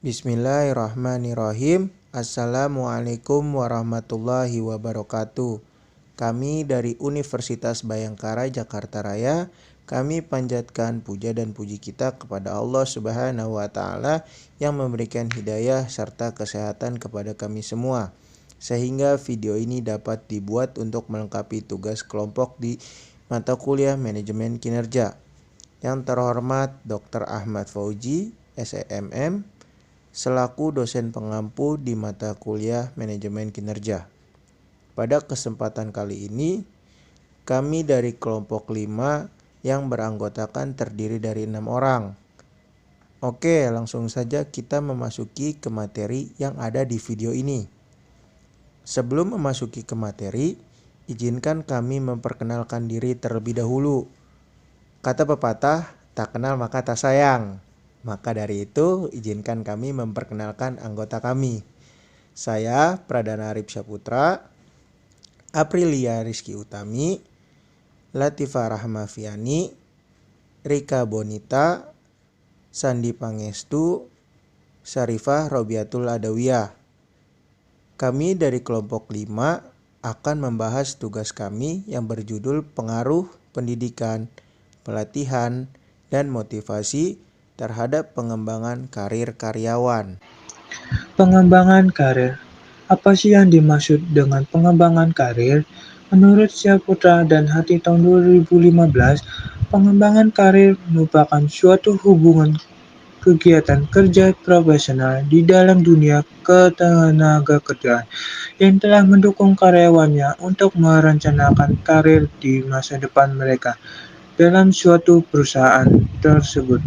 Bismillahirrahmanirrahim. Assalamualaikum warahmatullahi wabarakatuh. Kami dari Universitas Bhayangkara Jakarta Raya, kami panjatkan puja dan puji kita kepada Allah Subhanahu wa Ta'ala yang memberikan hidayah serta kesehatan kepada kami semua, sehingga video ini dapat dibuat untuk melengkapi tugas kelompok di mata kuliah Manajemen Kinerja. Yang terhormat Dr. Ahmad Fauji, SEMM, selaku dosen pengampu di mata kuliah Manajemen Kinerja. Pada kesempatan kali ini, kami dari kelompok 5 yang beranggotakan terdiri dari 6 orang. Oke, langsung saja kita memasuki ke materi yang ada di video ini. Sebelum memasuki ke materi, izinkan kami memperkenalkan diri terlebih dahulu. Kata pepatah, tak kenal maka tak sayang. Maka dari itu, izinkan kami memperkenalkan anggota kami. Saya Pradana Arif Saputra, Aprilia Rizky Utami, Latifah Rahmafiani, Rika Bonita, Sandi Pangestu, Syarifah Robiatul Adawiyah. Kami dari kelompok 5 akan membahas tugas kami yang berjudul Pengaruh Pendidikan, Pelatihan, dan Motivasi terhadap pengembangan karir karyawan. Pengembangan karir. Apa sih yang dimaksud dengan pengembangan karir? Menurut Syaputra dan Hati tahun 2015, pengembangan karir merupakan suatu hubungan kegiatan kerja profesional di dalam dunia ketenagakerjaan yang telah mendukung karyawannya untuk merencanakan karir di masa depan mereka dalam suatu perusahaan tersebut,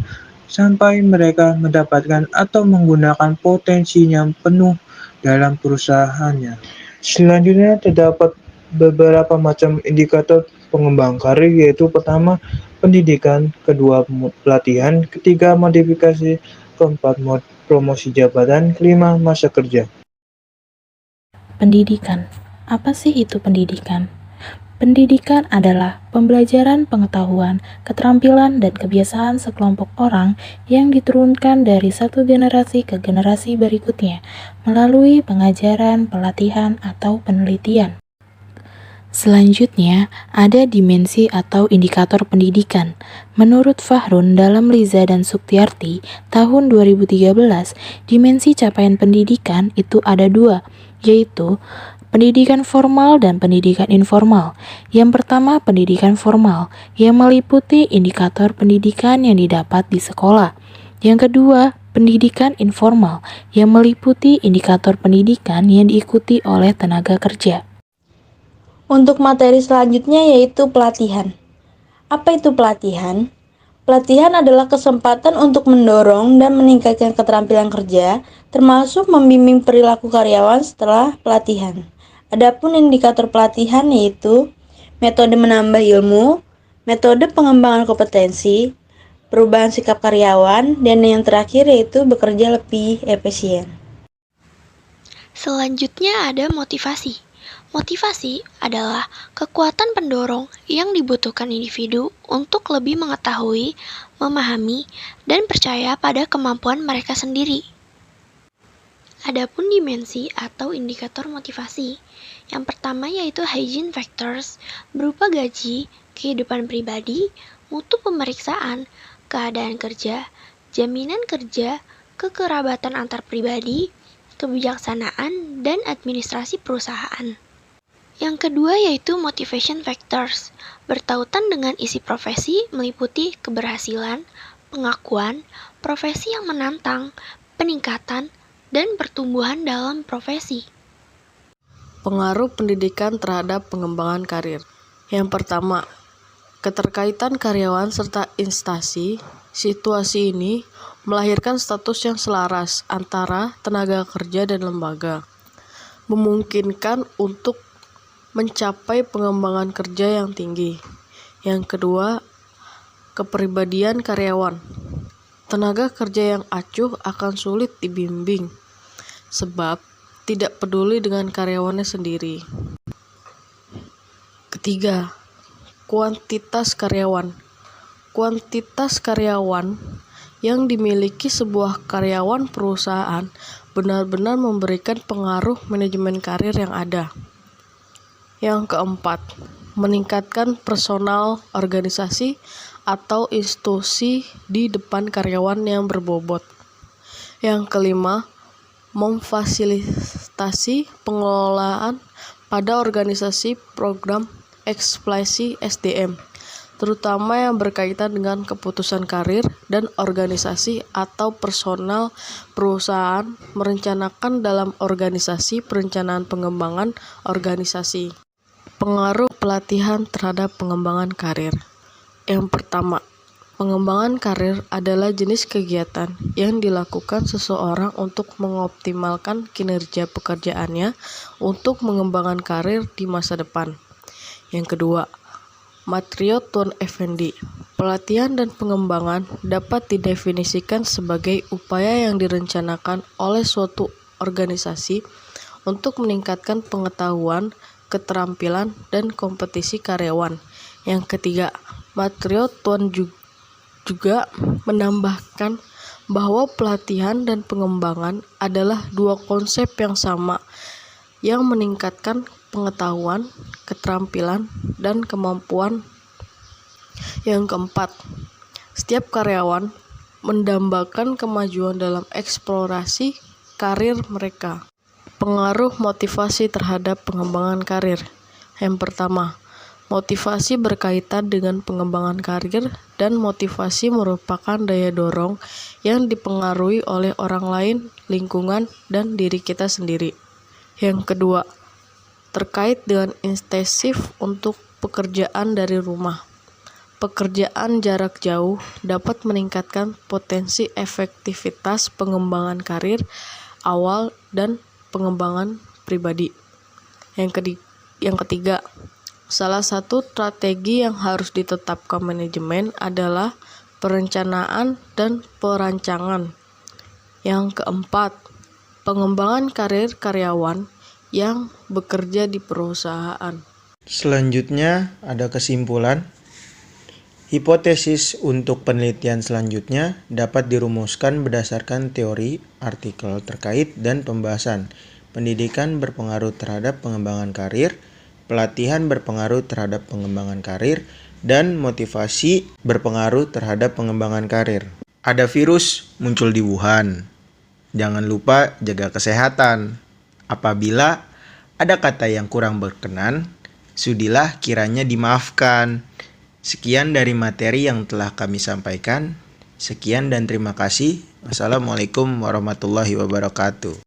sampai mereka mendapatkan atau menggunakan potensinya penuh dalam perusahaannya. Selanjutnya terdapat beberapa macam indikator pengembang karir, yaitu pertama pendidikan, kedua pelatihan, ketiga modifikasi, keempat promosi jabatan, kelima masa kerja. Pendidikan. Apa sih itu pendidikan? Pendidikan adalah pembelajaran pengetahuan, keterampilan, dan kebiasaan sekelompok orang yang diturunkan dari satu generasi ke generasi berikutnya melalui pengajaran, pelatihan, atau penelitian. Selanjutnya, ada dimensi atau indikator pendidikan. Menurut Fahrun dalam Liza dan Suktiarti tahun 2013, dimensi capaian pendidikan itu ada 2, yaitu pendidikan formal dan pendidikan informal. Yang pertama, pendidikan formal, yang meliputi indikator pendidikan yang didapat di sekolah. Yang kedua, pendidikan informal, yang meliputi indikator pendidikan yang diikuti oleh tenaga kerja. Untuk materi selanjutnya yaitu pelatihan. Apa itu pelatihan? Pelatihan adalah kesempatan untuk mendorong dan meningkatkan keterampilan kerja, termasuk membimbing perilaku karyawan setelah pelatihan. Adapun indikator pelatihan yaitu metode menambah ilmu, metode pengembangan kompetensi, perubahan sikap karyawan, dan yang terakhir yaitu bekerja lebih efisien. Selanjutnya ada motivasi. Motivasi adalah kekuatan pendorong yang dibutuhkan individu untuk lebih mengetahui, memahami, dan percaya pada kemampuan mereka sendiri. Adapun dimensi atau indikator motivasi, yang pertama yaitu hygiene factors, berupa gaji, kehidupan pribadi, mutu pemeriksaan, keadaan kerja, jaminan kerja, kekerabatan antar pribadi, kebijaksanaan, dan administrasi perusahaan. Yang kedua yaitu motivation factors, bertautan dengan isi profesi meliputi keberhasilan, pengakuan, profesi yang menantang, peningkatan, dan pertumbuhan dalam profesi. Pengaruh pendidikan terhadap pengembangan karir. Yang pertama, keterkaitan karyawan serta instansi. Situasi ini melahirkan status yang selaras antara tenaga kerja dan lembaga, memungkinkan untuk mencapai pengembangan kerja yang tinggi. Yang kedua, kepribadian karyawan. Tenaga kerja yang acuh akan sulit dibimbing, sebab tidak peduli dengan karyawannya sendiri. Ketiga, kuantitas karyawan. Kuantitas karyawan yang dimiliki sebuah karyawan perusahaan benar-benar memberikan pengaruh manajemen karir yang ada. Yang keempat, meningkatkan personal organisasi atau institusi di depan karyawan yang berbobot. Yang kelima, memfasilitasi pengelolaan pada organisasi program eksplorasi SDM, terutama yang berkaitan dengan keputusan karir dan organisasi atau personal perusahaan merencanakan dalam organisasi perencanaan pengembangan organisasi. Pengaruh pelatihan terhadap pengembangan karir. Yang pertama, pengembangan karir adalah jenis kegiatan yang dilakukan seseorang untuk mengoptimalkan kinerja pekerjaannya untuk mengembangkan karir di masa depan. Yang kedua, Matrio Tuan Effendi, pelatihan dan pengembangan dapat didefinisikan sebagai upaya yang direncanakan oleh suatu organisasi untuk meningkatkan pengetahuan, keterampilan, dan kompetisi karyawan. Yang ketiga, Matrio Tuan juga menambahkan bahwa pelatihan dan pengembangan adalah dua konsep yang sama yang meningkatkan pengetahuan, keterampilan, dan kemampuan. Yang keempat, setiap karyawan mendambakan kemajuan dalam eksplorasi karir mereka. Pengaruh motivasi terhadap pengembangan karir. Yang pertama, motivasi berkaitan dengan pengembangan karir, dan motivasi merupakan daya dorong yang dipengaruhi oleh orang lain, lingkungan, dan diri kita sendiri. Yang kedua, terkait dengan intensif untuk pekerjaan dari rumah. Pekerjaan jarak jauh dapat meningkatkan potensi efektivitas pengembangan karir awal dan pengembangan pribadi. Yang ketiga, salah satu strategi yang harus ditetapkan manajemen adalah perencanaan dan perancangan. Yang keempat, pengembangan karir karyawan yang bekerja di perusahaan. Selanjutnya ada kesimpulan. Hipotesis untuk penelitian selanjutnya dapat dirumuskan berdasarkan teori, artikel terkait, dan pembahasan. Pendidikan berpengaruh terhadap pengembangan karir, pelatihan berpengaruh terhadap pengembangan karir, dan motivasi berpengaruh terhadap pengembangan karir. Ada virus muncul di Wuhan. Jangan lupa jaga kesehatan. Apabila ada kata yang kurang berkenan, sudilah kiranya dimaafkan. Sekian dari materi yang telah kami sampaikan. Sekian dan terima kasih. Wassalamualaikum warahmatullahi wabarakatuh.